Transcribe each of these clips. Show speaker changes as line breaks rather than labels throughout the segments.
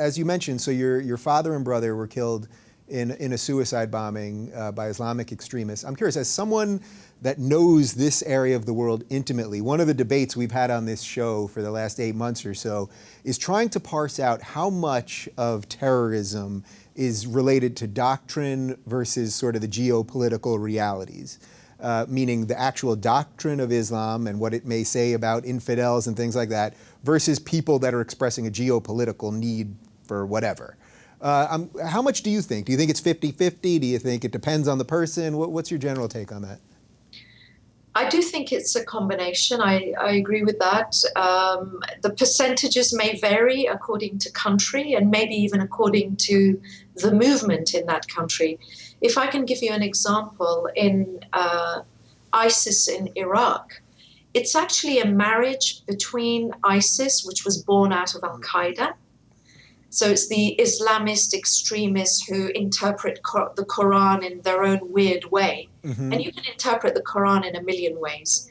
as you mentioned, so your father and brother were killed in a suicide bombing by Islamic extremists. I'm curious, as someone that knows this area of the world intimately, one of the debates we've had on this show for the last 8 months or so is trying to parse out how much of terrorism is related to doctrine versus sort of the geopolitical realities. Meaning the actual doctrine of Islam and what it may say about infidels and things like that, versus people that are expressing a geopolitical need for whatever. How much do you think? Do you think it's 50-50? Do you think it depends on the person? What's your general take on that?
I do think it's a combination. I agree with that. The percentages may vary according to country and maybe even according to the movement in that country. If I can give you an example, in ISIS in Iraq, it's actually a marriage between ISIS, which was born out of Al-Qaeda. So it's the Islamist extremists who interpret the Quran in their own weird way. Mm-hmm. And you can interpret the Quran in a million ways.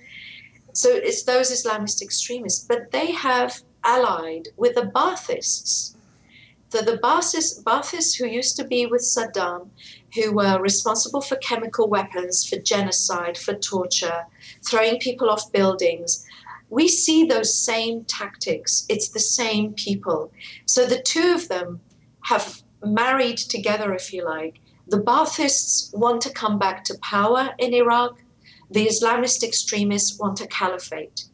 So it's those Islamist extremists, but they have allied with the Baathists. So the Baathists who used to be with Saddam, who were responsible for chemical weapons, for genocide, for torture, throwing people off buildings. We see those same tactics. It's the same people. So the two of them have married together, if you like. The Baathists want to come back to power in Iraq. The Islamist extremists want a caliphate.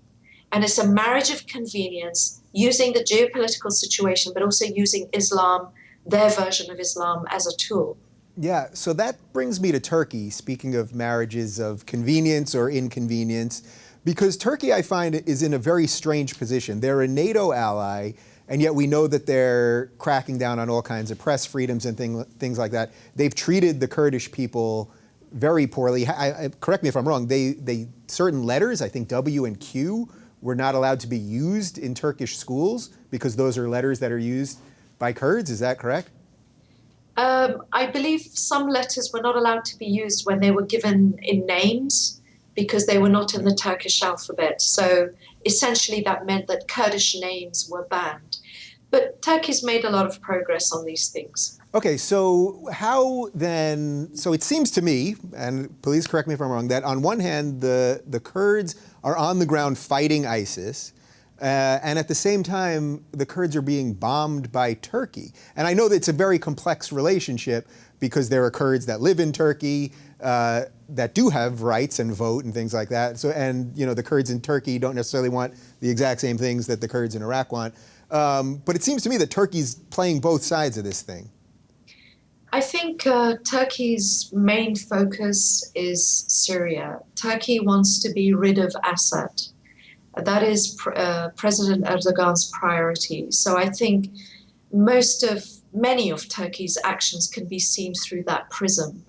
And it's a marriage of convenience, using the geopolitical situation, but also using Islam, their version of Islam, as a tool.
Yeah, so that brings me to Turkey, speaking of marriages of convenience or inconvenience. Because Turkey, I find, is in a very strange position. They're a NATO ally, and yet we know that they're cracking down on all kinds of press freedoms and things like that. They've treated the Kurdish people very poorly. Correct me if I'm wrong. Certain letters, I think W and Q, were not allowed to be used in Turkish schools because those are letters that are used by Kurds. Is that correct?
I believe some letters were not allowed to be used when they were given in names, because they were not in the Turkish alphabet. So essentially that meant that Kurdish names were banned. But Turkey's made a lot of progress on these things.
Okay, so how then, so it seems to me, and please correct me if I'm wrong, that on one hand, the Kurds are on the ground fighting ISIS, and at the same time, the Kurds are being bombed by Turkey. And I know that it's a very complex relationship because there are Kurds that live in Turkey, that do have rights and vote and things like that. So, and the Kurds in Turkey don't necessarily want the exact same things that the Kurds in Iraq want. But it seems to me that Turkey's playing both sides of this thing.
I think Turkey's main focus is Syria. Turkey wants to be rid of Assad. That is President Erdogan's priority. So I think many of Turkey's actions can be seen through that prism.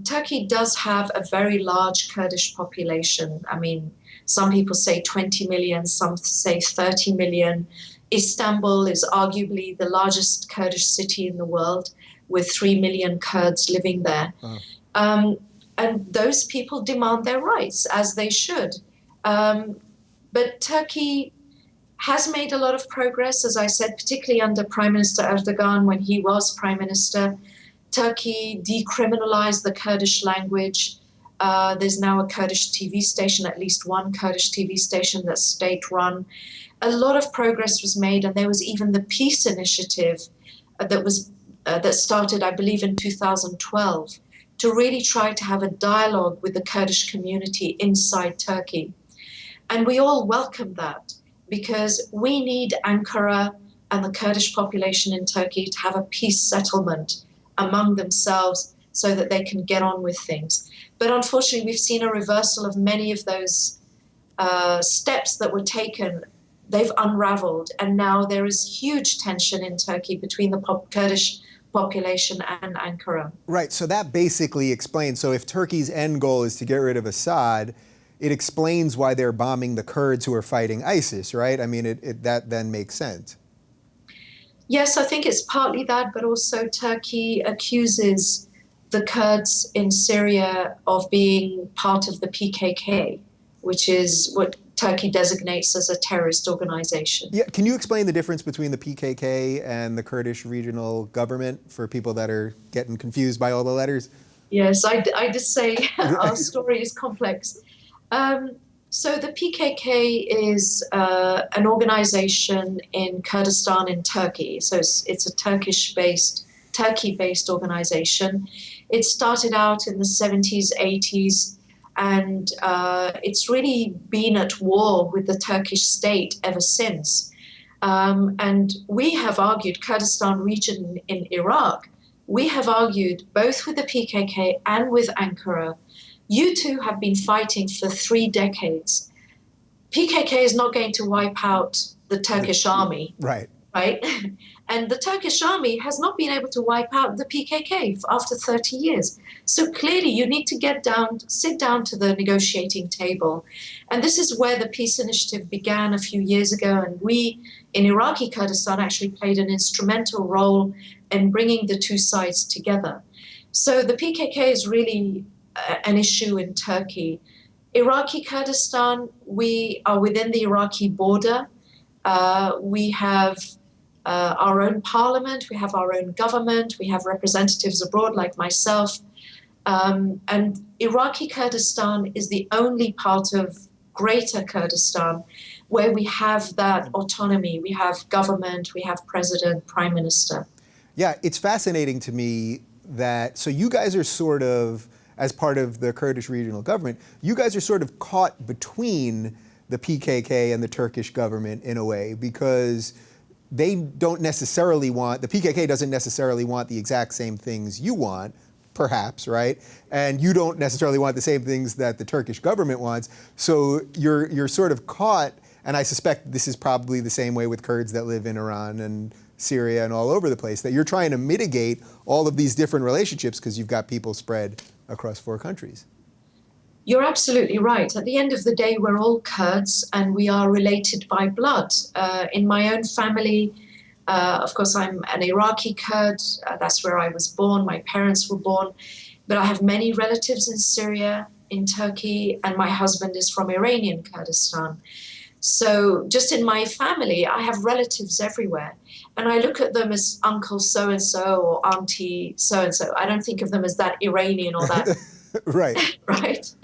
Turkey does have a very large Kurdish population. I mean, some people say 20 million, some say 30 million. Istanbul is arguably the largest Kurdish city in the world, with 3 million Kurds living there. And those people demand their rights, as they should. But Turkey has made a lot of progress, as I said, particularly under Prime Minister Erdogan when he was Prime Minister. Turkey decriminalized the Kurdish language. There's now a Kurdish TV station, at least one Kurdish TV station that's state-run. A lot of progress was made, and there was even the peace initiative that started, I believe, in 2012, to really try to have a dialogue with the Kurdish community inside Turkey. And we all welcome that, because we need Ankara and the Kurdish population in Turkey to have a peace settlement among themselves so that they can get on with things. But unfortunately, we've seen a reversal of many of those steps that were taken. They've unraveled, and now there is huge tension in Turkey between the Kurdish population and Ankara.
Right, so that basically explains, so if Turkey's end goal is to get rid of Assad, it explains why they're bombing the Kurds who are fighting ISIS, right? I mean, that then makes sense.
Yes, I think it's partly that, but also Turkey accuses the Kurds in Syria of being part of the PKK, which is what Turkey designates as a terrorist organization.
Yeah, can you explain the difference between the PKK and the Kurdish regional government for people that are getting confused by all the letters?
Yes, I did say our story is complex. So the PKK is an organization in Kurdistan in Turkey. So it's a Turkey-based organization. It started out in the 70s, 80s, and it's really been at war with the Turkish state ever since. And we have argued, Kurdistan region in Iraq, we have argued both with the PKK and with Ankara, you two have been fighting for 3 decades. PKK is not going to wipe out the Turkish army.
Right.
Right? And the Turkish army has not been able to wipe out the PKK after 30 years. So clearly you need to sit down to the negotiating table. And this is where the peace initiative began a few years ago. And we in Iraqi Kurdistan actually played an instrumental role in bringing the two sides together. So the PKK is really an issue in Turkey. Iraqi Kurdistan, we are within the Iraqi border. We have our own parliament, we have our own government, we have representatives abroad like myself. And Iraqi Kurdistan is the only part of Greater Kurdistan where we have that autonomy. We have government, we have president, prime minister.
Yeah, it's fascinating to me that, so you guys are sort of, as part of the Kurdish regional government, you guys are sort of caught between the PKK and the Turkish government in a way, because they don't necessarily want, the PKK doesn't necessarily want the exact same things you want, perhaps, right? And you don't necessarily want the same things that the Turkish government wants. So you're sort of caught, and I suspect this is probably the same way with Kurds that live in Iran and Syria and all over the place, that you're trying to mitigate all of these different relationships because you've got people spread across 4 countries.
You're absolutely right. At the end of the day, we're all Kurds and we are related by blood. In my own family, of course, I'm an Iraqi Kurd. That's where I was born. My parents were born. But I have many relatives in Syria, in Turkey, and my husband is from Iranian Kurdistan. So just in my family, I have relatives everywhere. And I look at them as uncle so-and-so or auntie so-and-so. I don't think of them as that Iranian or that.
Right.
Right.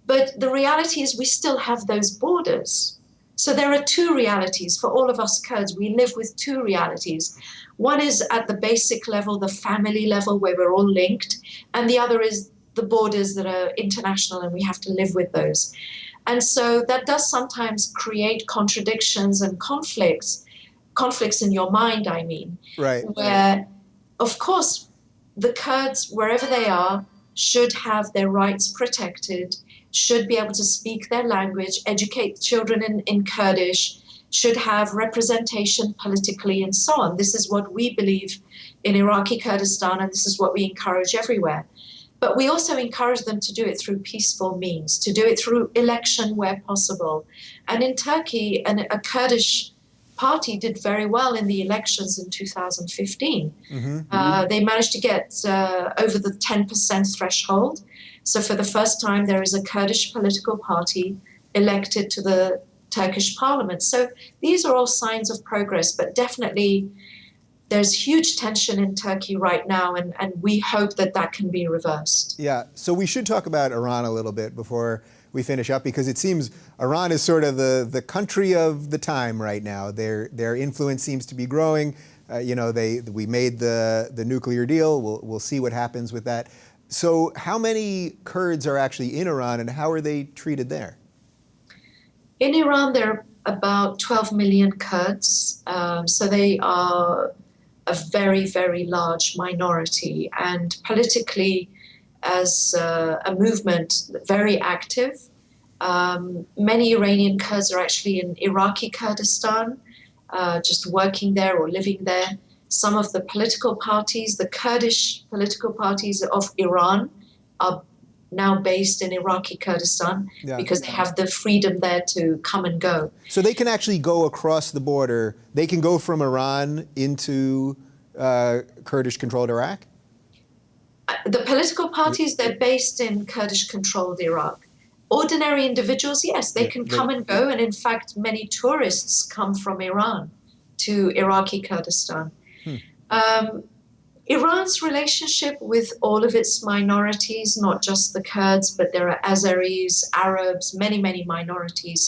But the reality is we still have those borders. So there are 2 realities for all of us Kurds. We live with 2 realities. One is at the basic level, the family level, where we're all linked. And the other is the borders that are international, and we have to live with those. And so that does sometimes create contradictions and conflicts in your mind, I mean.
Right.
Where, of course, the Kurds, wherever they are, should have their rights protected, should be able to speak their language, educate children in Kurdish, should have representation politically, and so on. This is what we believe in Iraqi Kurdistan, and this is what we encourage everywhere. But we also encourage them to do it through peaceful means, to do it through election where possible. And in Turkey, a Kurdish party did very well in the elections in 2015. They managed to get over the 10% threshold. So for the first time, there is a Kurdish political party elected to the Turkish parliament. So these are all signs of progress, but definitely there's huge tension in Turkey right now, and we hope that that can be reversed.
Yeah, so we should talk about Iran a little bit before we finish up, because it seems Iran is sort of the country of the time right now. Their influence seems to be growing. We made the nuclear deal. We'll see what happens with that. So how many Kurds are actually in Iran, and how are they treated there?
In Iran, there are about 12 million Kurds. So they are a very, very large minority, and politically, as a movement, very active. Many Iranian Kurds are actually in Iraqi Kurdistan, just working there or living there. Some of the political parties, the Kurdish political parties of Iran, are now based in Iraqi Kurdistan because they have the freedom there to come and go.
So they can actually go across the border. They can go from Iran into Kurdish-controlled The
political parties, they're based in Kurdish-controlled Iraq. Ordinary individuals, yes, they
Yeah,
can come and go. And in fact, many tourists come from Iran to Iraqi Kurdistan.
hmm.
Um, Iran's relationship with all of its minorities, not just the Kurds, but there are Azeris, Arabs, many, many minorities,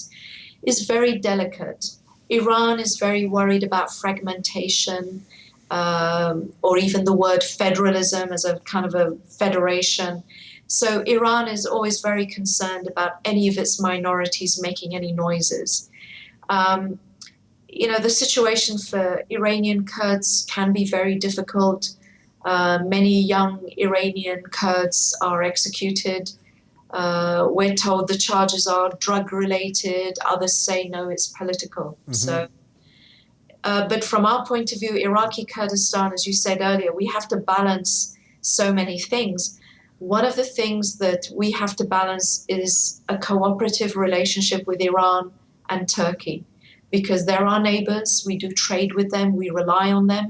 is very delicate. Iran is very worried about fragmentation, or even the word federalism as a kind of a federation. So Iran is always very concerned about any of its minorities making any noises. Um, the situation for Iranian Kurds can be very difficult. Many young Iranian Kurds are executed. We're told the charges are drug related. Others say no, it's political.
Mm-hmm.
But from our point of view, Iraqi Kurdistan, as you said earlier, we have to balance so many things. One of the things that we have to balance is a cooperative relationship with Iran and Turkey, because they're our neighbors. We do trade with them. We rely on them.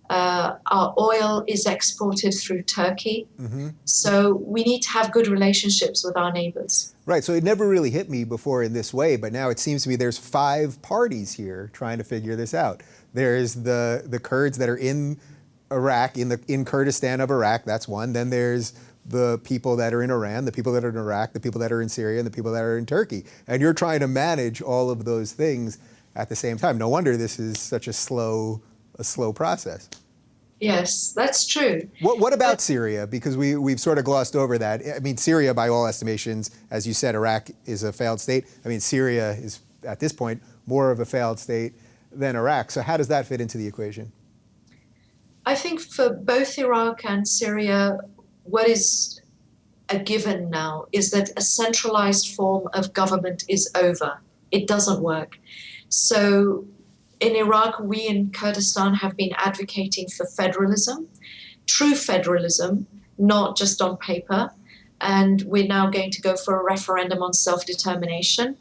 Our oil is exported through Turkey.
Mm-hmm.
So we need to have good relationships with our neighbors.
Right. So it never really hit me before in this way, but now it seems to me there's 5 parties here trying to figure this out. There's the Kurds that are in Iraq, in Kurdistan of Iraq. That's one. Then there's the people that are in Iran, the people that are in Iraq, the people that are in Syria, and the people that are in Turkey. And you're trying to manage all of those things at the same time. No wonder this is such a slow process.
Yes, that's true.
What about Syria? Because we've sort of glossed over that. I mean, Syria, by all estimations, as you said, Iraq is a failed state. I mean, Syria is, at this point, more of a failed state than Iraq. So how does that fit into the equation?
I think for both Iraq and Syria, what is a given now is that a centralized form of government is over. It doesn't work. So in Iraq, we in Kurdistan have been advocating for federalism, true federalism, not just on paper. And we're now going to go for a referendum on self-determination.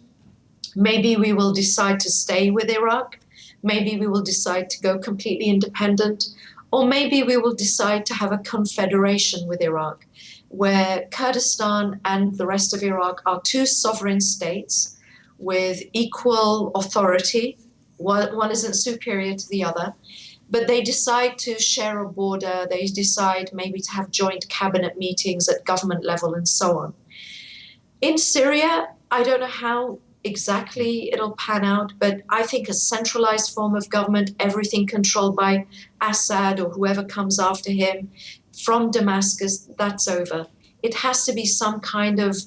Maybe we will decide to stay with Iraq. Maybe we will decide to go completely independent. Or maybe we will decide to have a confederation with Iraq, where Kurdistan and the rest of Iraq are 2 sovereign states with equal authority. One isn't superior to the other, but they decide to share a border. They decide maybe to have joint cabinet meetings at government level and so on. In Syria, I don't know how exactly it'll pan out, but I think a centralized form of government, everything controlled by Assad or whoever comes after him from Damascus, that's over. It has to be some kind of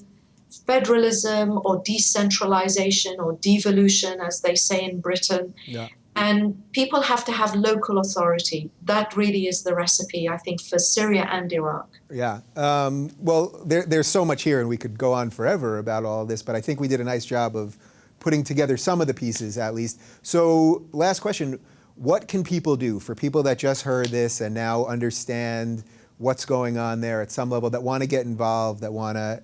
federalism or decentralization or devolution, as they say in Britain.
Yeah.
And people have to have local authority. That really is the recipe, I think, for Syria and Iraq.
Yeah. Well, there's so much here, and we could go on forever about all of this, but I think we did a nice job of putting together some of the pieces, at least. So last question, what can people do for people that just heard this and now understand what's going on there at some level, that want to get involved, that want to,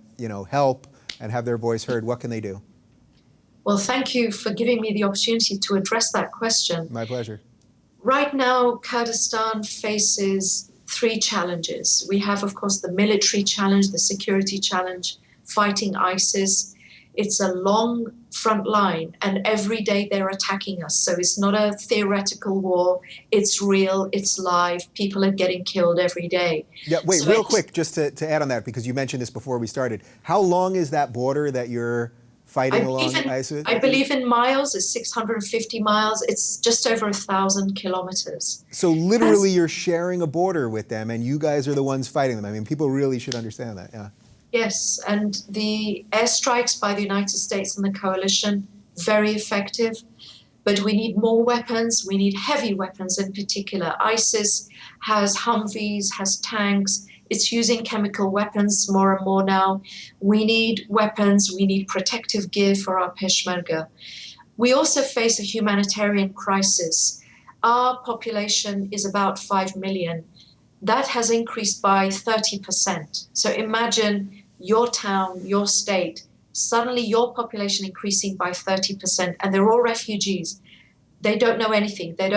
help and have their voice heard? What can they do?
Well, thank you for giving me the opportunity to address that question.
My pleasure.
Right now, Kurdistan faces 3 challenges. We have, of course, the military challenge, the security challenge, fighting ISIS. It's a long front line, and every day they're attacking us. So it's not a theoretical war. It's real. It's live. People are getting killed every day.
Yeah, wait,
so
real quick, just to add on that, because you mentioned this before we started. How long is that border that you're fighting along ISIS?
I believe in miles. It's 650 miles. It's just over 1,000 kilometers.
So literally you're sharing a border with them, and you guys are the ones fighting them. I mean, people really should understand that, yeah.
Yes, and the airstrikes by the United States and the coalition, very effective. But we need more weapons. We need heavy weapons in particular. ISIS has Humvees, has tanks. It's using chemical weapons more and more now. We need weapons. We need protective gear for our Peshmerga. We also face a humanitarian crisis. Our population is about 5 million. That has increased by 30%. So imagine your town, your state, suddenly your population increasing by 30%, and they're all refugees. They don't know anything. They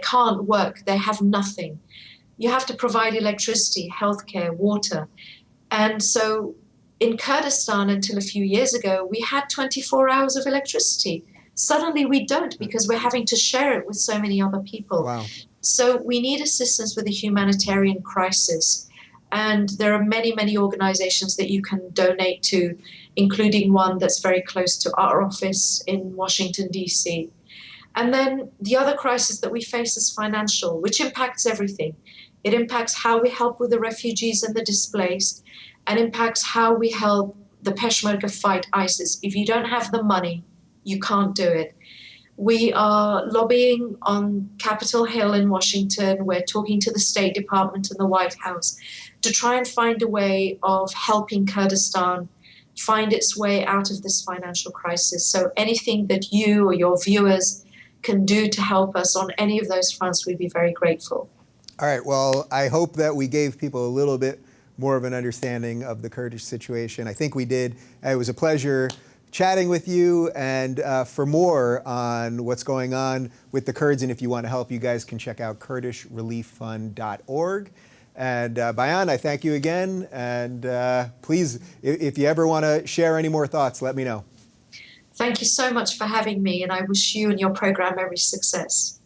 can't work. They have nothing. You have to provide electricity, healthcare, water. And so in Kurdistan, until a few years ago, we had 24 hours of electricity. Suddenly we don't, because we're having to share it with so many other people.
Wow.
So we need assistance with the humanitarian crisis. And there are many, many organizations that you can donate to, including one that's very close to our office in Washington, D.C. And then the other crisis that we face is financial, which impacts everything. It impacts how we help with the refugees and the displaced, and impacts how we help the Peshmerga fight ISIS. If you don't have the money, you can't do it. We are lobbying on Capitol Hill in Washington. We're talking to the State Department and the White House to try and find a way of helping Kurdistan find its way out of this financial crisis. So anything that you or your viewers can do to help us on any of those fronts, we'd be very grateful.
All right, well, I hope that we gave people a little bit more of an understanding of the Kurdish situation. I think we did. It was a pleasure chatting with you, and for more on what's going on with the Kurds, and if you want to help, you guys can check out KurdishReliefFund.org. And Bayan, I thank you again, and please, if you ever want to share any more thoughts, let me know.
Thank you so much for having me, and I wish you and your program every success.